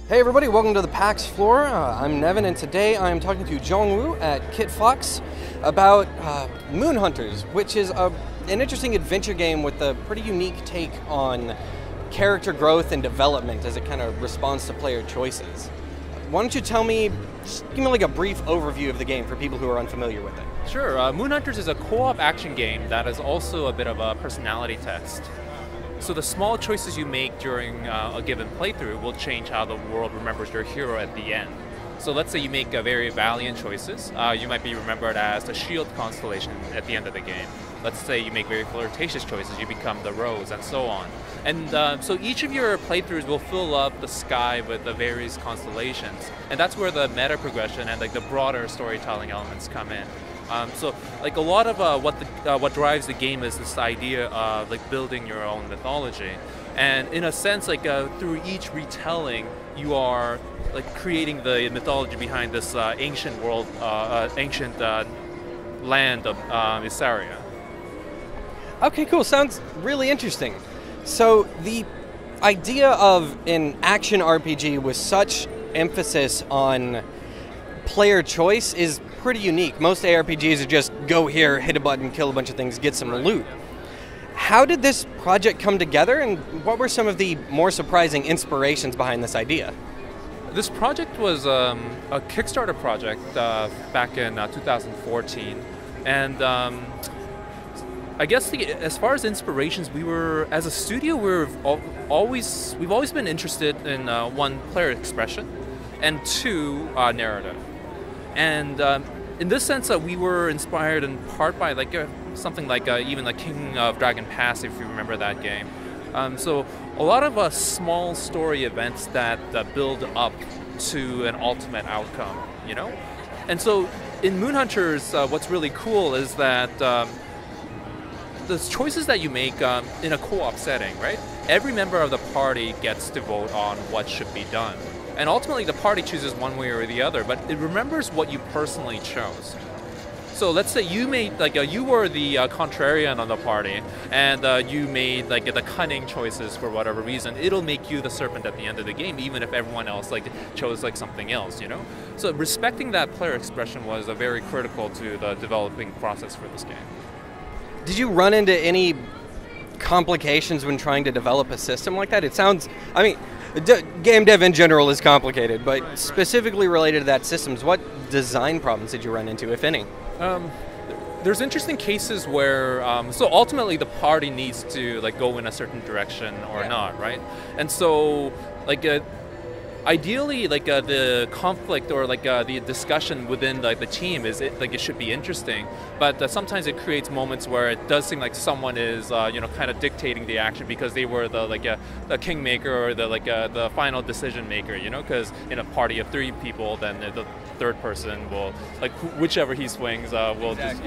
Hey everybody, welcome to the PAX floor. I'm Nevin, and today I'm talking to Jongwoo at Kitfox about Moon Hunters, which is an interesting adventure game with a pretty unique take on character growth and development as it kind of responds to player choices. Why don't you tell me, just give me like a brief overview of the game for people who are unfamiliar with it. Sure. Moon Hunters is a co-op action game that is also a bit of a personality test. So the small choices you make during a given playthrough will change how the world remembers your hero at the end. So let's say you make very valiant choices, you might be remembered as the shield constellation at the end of the game. Let's say you make very flirtatious choices, you become the rose, and so on. And so each of your playthroughs will fill up the sky with the various constellations, and that's where the meta progression and like the broader storytelling elements come in. So, like a lot of what drives the game is this idea of like building your own mythology, and in a sense, like through each retelling, you are like creating the mythology behind this ancient world, ancient land of Issaria. Okay, cool. Sounds really interesting. So the idea of an action RPG with such emphasis on player choice is pretty unique. Most ARPGs are just go here, hit a button, kill a bunch of things, get some loot. How did this project come together, and what were some of the more surprising inspirations behind this idea? This project was a Kickstarter project back in 2014, and I guess as far as inspirations, we were, as a studio, we've always been interested in one, player expression, and two, narrative. And in this sense, we were inspired in part by like something like even the King of Dragon Pass, if you remember that game. So a lot of small story events that build up to an ultimate outcome, you know? And so in Moon Hunters, what's really cool is that the choices that you make in a co-op setting, right? Every member of the party gets to vote on what should be done. And ultimately, the party chooses one way or the other, but it remembers what you personally chose. So let's say you made, like, you were the contrarian on the party, and you made like the cunning choices for whatever reason. It'll make you the serpent at the end of the game, even if everyone else like chose like something else, you know. So respecting that player expression was very critical to the developing process for this game. Did you run into any complications when trying to develop a system like that? It sounds, I mean, game dev in general is complicated, but specifically related to that systems, what design problems did you run into, if any? There's interesting cases where, so ultimately the party needs to like go in a certain direction or not, right? And so, like, ideally, like the conflict or like the discussion within like the team is it should be interesting, but sometimes it creates moments where it does seem like someone is you know, kind of dictating the action because they were the like the kingmaker or the like the final decision maker, you know, because in a party of 3 people, then the third person will like whichever he swings will just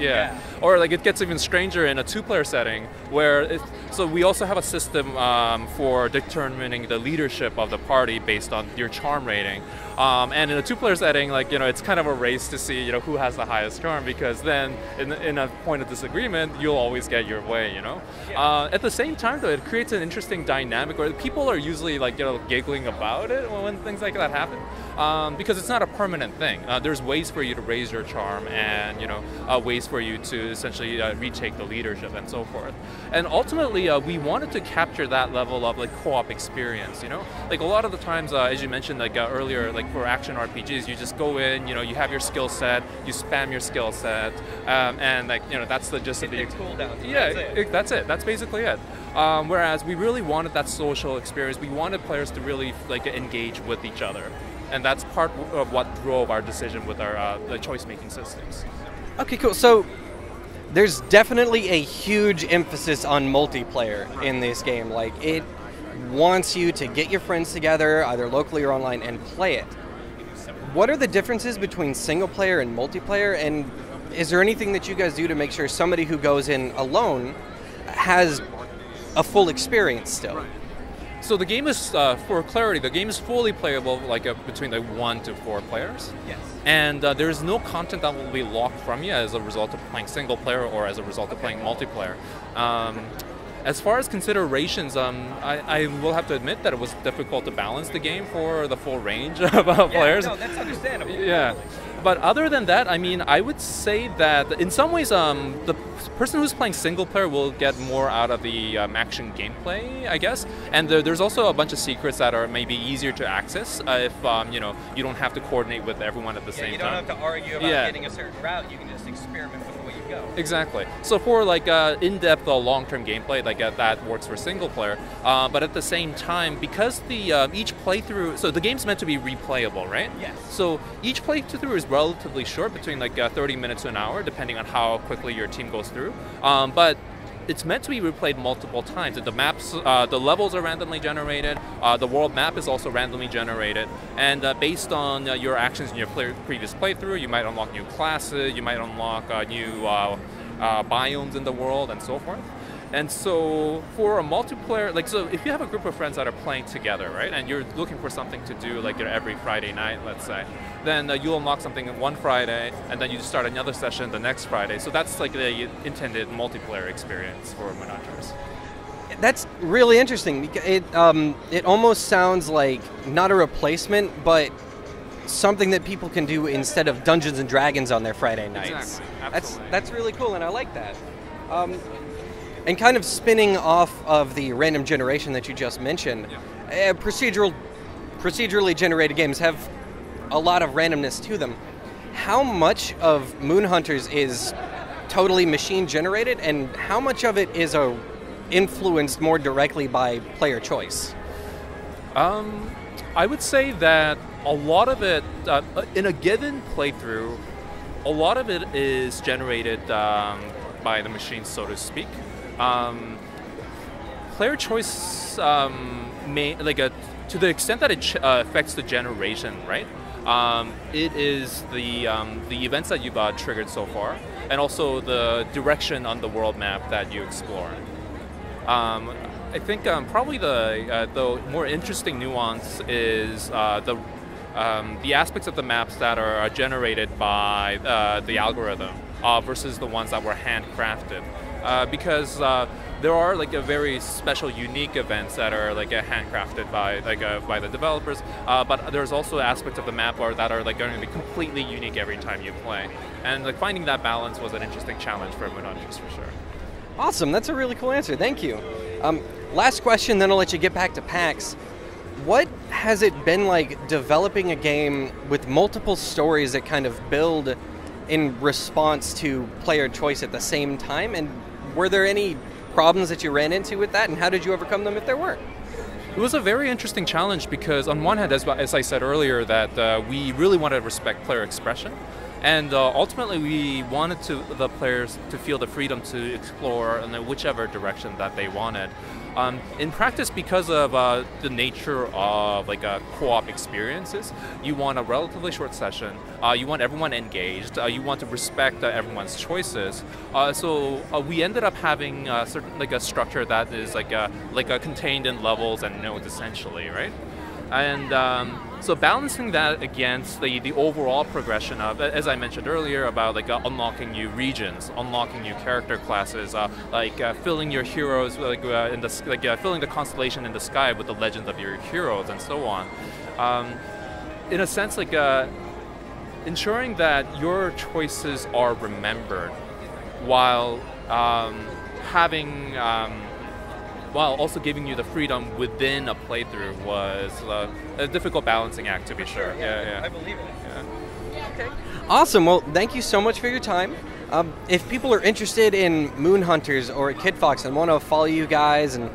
or like it gets even stranger in a 2-player setting where so we also have a system for determining the leadership of the party based on your charm rating, and in a 2-player setting, like, you know, it's kind of a race to see, you know, who has the highest charm, because then in a point of disagreement you'll always get your way, you know. At the same time though, it creates an interesting dynamic where people are usually like, you know, giggling about it when things like that happen, because it's not a permanent thing. There's ways for you to raise your charm, and, you know, ways for you to essentially retake the leadership and so forth. And ultimately we wanted to capture that level of like co-op experience, you know. Like a lot of the times, as you mentioned like earlier, like for action RPGs, you just go in, you know, you have your skill set, you spam your skill set, and like, you know, that's the gist of the cooldown. Yeah, that's it. That's basically it. Whereas we really wanted that social experience. We wanted players to really like engage with each other, and that's part of what drove our decision with our the choice-making systems. Okay, cool. So there's definitely a huge emphasis on multiplayer in this game. Like, it wants you to get your friends together, either locally or online, and play it. What are the differences between single player and multiplayer, and is there anything that you guys do to make sure somebody who goes in alone has a full experience still? So the game is, for clarity, the game is fully playable like between like 1 to 4 players. Yes. And there is no content that will be locked from you as a result of playing single player or as a result of playing multiplayer. As far as considerations, I will have to admit that it was difficult to balance the game for the full range of players. No, that's understandable. Yeah. But other than that, I mean, I would say that in some ways, the person who's playing single player will get more out of the action gameplay, I guess. And there's also a bunch of secrets that are maybe easier to access if you know, you don't have to coordinate with everyone at the same time. You don't have to argue about getting a certain route. You can just experiment with the way you go. Exactly. So for like in-depth, long-term gameplay, like that works for single player. But at the same time, because the each playthrough, so the game's meant to be replayable, right? Yes. So each playthrough is relatively short, between like 30 minutes to an hour, depending on how quickly your team goes through. But it's meant to be replayed multiple times. The maps, the levels are randomly generated. The world map is also randomly generated. And based on your actions in your previous playthrough, you might unlock new classes, you might unlock new biomes in the world, and so forth. And so for a multiplayer, like, so if you have a group of friends that are playing together, right, and you're looking for something to do like every Friday night, let's say, then you'll unlock something one Friday, and then you start another session the next Friday. So that's like the intended multiplayer experience for Moon Hunters. That's really interesting. It almost sounds like not a replacement, but something that people can do instead of Dungeons and Dragons on their Friday nights. Exactly. Absolutely. That's really cool, and I like that. And kind of spinning off of the random generation that you just mentioned, procedurally generated games have a lot of randomness to them. How much of Moon Hunters is totally machine generated, and how much of it is influenced more directly by player choice? I would say that a lot of it, in a given playthrough, a lot of it is generated by the machine, so to speak. Player choice may, to the extent that it affects the generation, right? It is the events that you've triggered so far, and also the direction on the world map that you explore. I think probably the more interesting nuance is the aspects of the maps that are generated by the algorithm versus the ones that were handcrafted. Because there are like a very special, unique events that are like handcrafted by the developers, but there's also aspects of the map that are like going to be completely unique every time you play, and like finding that balance was an interesting challenge for Moon Hunters for sure. Awesome, that's a really cool answer. Thank you. Last question, then I'll let you get back to PAX. What has it been like developing a game with multiple stories that kind of build in response to player choice at the same time? And were there any problems that you ran into with that, and how did you overcome them if there were? It was a very interesting challenge because on one hand, as I said earlier, that we really wanted to respect player expression. And ultimately, we wanted the players to feel the freedom to explore in whichever direction that they wanted. In practice, because of the nature of co-op experiences, you want a relatively short session. You want everyone engaged. You want to respect everyone's choices. So we ended up having a structure that is contained in levels and nodes, essentially, right? And so balancing that against the overall progression of, as I mentioned earlier, about unlocking new regions, unlocking new character classes, filling your heroes, filling the constellation in the sky with the legends of your heroes, and so on. In a sense, ensuring that your choices are remembered, while while also giving you the freedom within a playthrough was a difficult balancing act, to be sure. Yeah, I believe it. Yeah. Okay. Awesome. Well, thank you so much for your time. If people are interested in Moon Hunters or Kitfox and want to follow you guys and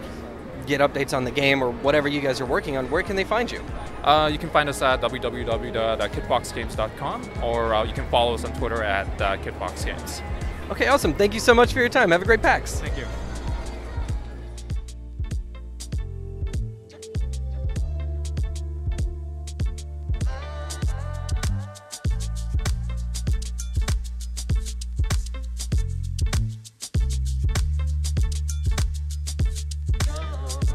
get updates on the game or whatever you guys are working on, where can they find you? You can find us at www.kitfoxgames.com, or you can follow us on Twitter at Kitfox Games. Okay, awesome. Thank you so much for your time. Have a great PAX. Thank you.